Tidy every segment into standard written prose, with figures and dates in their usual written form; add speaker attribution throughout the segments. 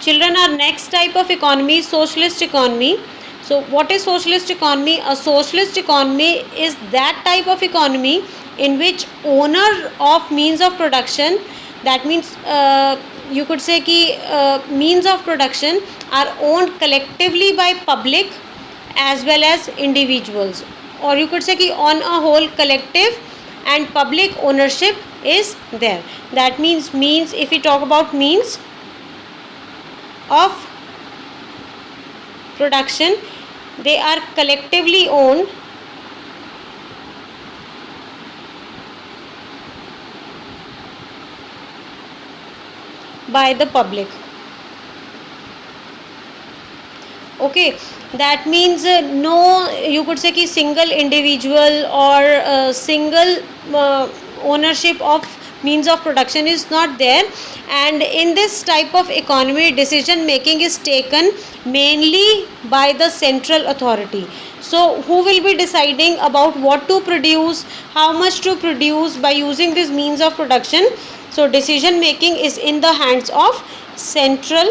Speaker 1: Children, our next type of economy is socialist economy. So what is socialist economy? A socialist economy is that type of economy in which owner of means of production, that means you could say ki means of production are owned collectively by public as well as individuals, or you could say ki on a whole collective and public ownership is there. That means if we talk about means of production, they are collectively owned by the public. Okay, that means no, you could say ki single individual or single ownership of means of production is not there. And in this type of economy, decision making is taken mainly by the central authority. So who will be deciding about what to produce, how much to produce by using this means of production? So decision making is in the hands of central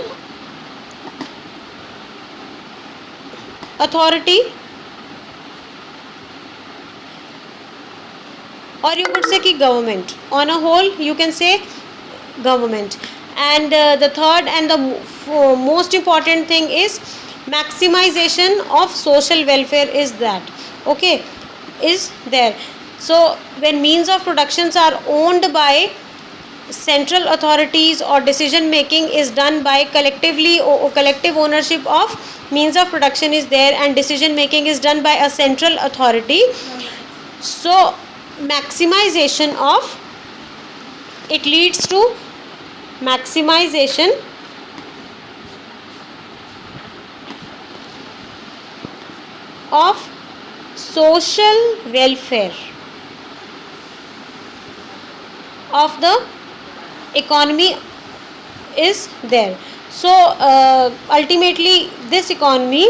Speaker 1: authority, or you could say ki government. On a whole, you can say government. And the third and the most important thing is maximization of social welfare is that, okay, is there. So when means of productions are owned by central authorities or decision making is done by collectively or collective ownership of means of production is there, and decision making is done by a central authority, so maximization of it leads to maximization of social welfare of the economy is there. So ultimately this economy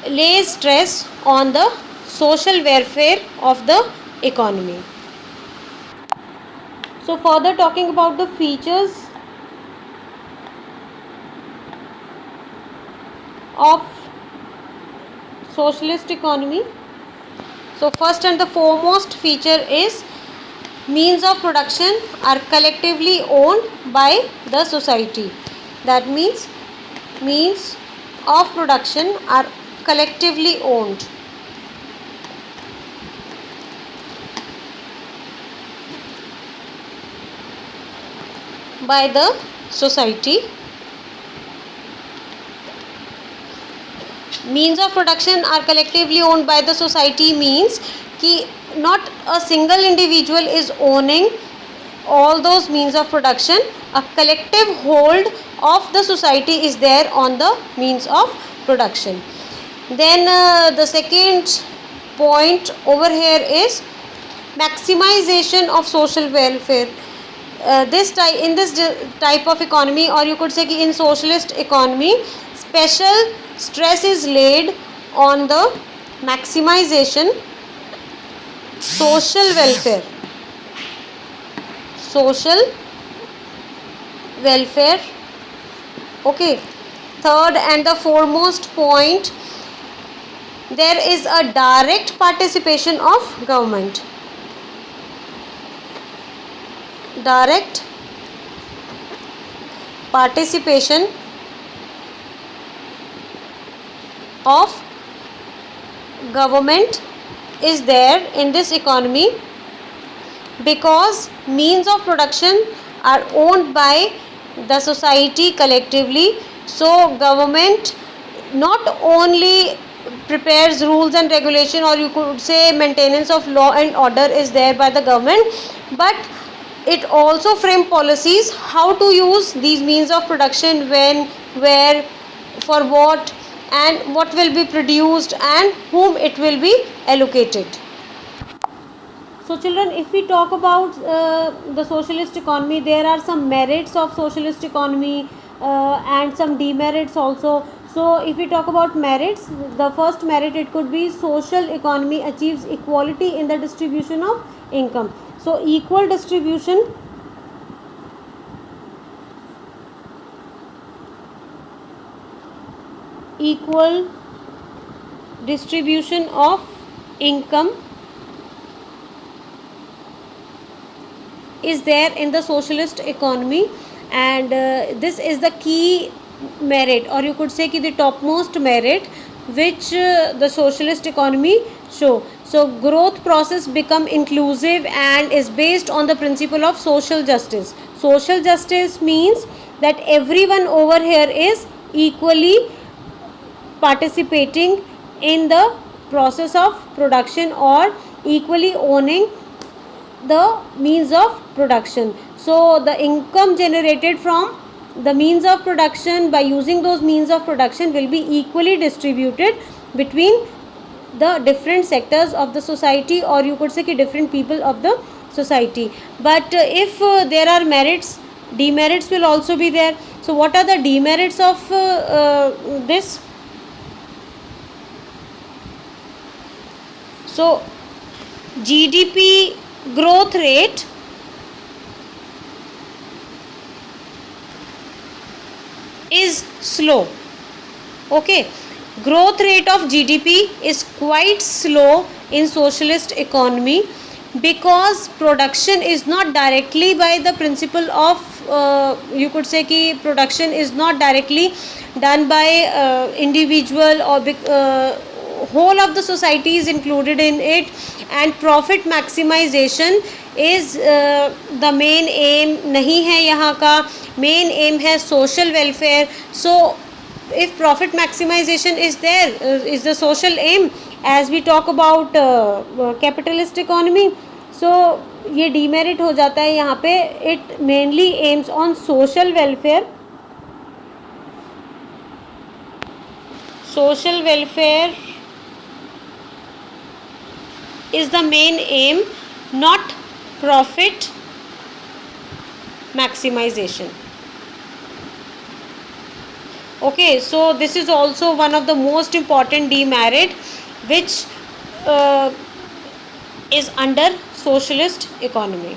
Speaker 1: lays stress on the social welfare of the economy. So further talking about the features of socialist economy. So first and the foremost feature is means of production are collectively owned by the society. That means means of production are collectively owned by the society. Means of production are collectively owned by the society means कि not a single individual is owning all those means of production. A collective hold of the society is there on the means of production. Then the second point over here is maximization of social welfare. In this type of economy, or you could say in socialist economy, special stress is laid on the maximization social welfare okay. Third and the foremost point, there is a direct participation of government. Direct participation of government is there in this economy because means of production are owned by the society collectively. So government not only prepares rules and regulation, or you could say maintenance of law and order is there by the government, but it also frame policies how to use these means of production, when, where, for what, and what will be produced and whom it will be allocated. So children, if we talk about the socialist economy, there are some merits of socialist economy and some demerits also. So if we talk about merits, the first merit, it could be social economy achieves equality in the distribution of income. So equal distribution equal distribution of income is there in the socialist economy, and this is the key merit, or you could say ki the topmost merit which the socialist economy show. So growth process become inclusive and is based on the principle of social justice. Social justice means that everyone over here is equally participating in the process of production or equally owning the means of production. So the income generated from the means of production, by using those means of production, will be equally distributed between the different sectors of the society, or you could say ki different people of the society. But if there are merits, demerits will also be there. So what are the demerits of this? So GDP growth rate is slow. Okay, growth rate of GDP is quite slow in socialist economy, because production is not directly by the principle of you could say ki production is not directly done by individual, or whole of the society is included in it, and profit maximization is the main aim नहीं है यहाँ का. main aim है social welfare. So if profit maximization is there, is the social aim, as we talk about capitalist economy, so ये demerit हो जाता है यहाँ पे. it mainly aims on social welfare. social welfare is the main aim, not profit maximization. Okay, so this is also one of the most important demerit which is under socialist economy.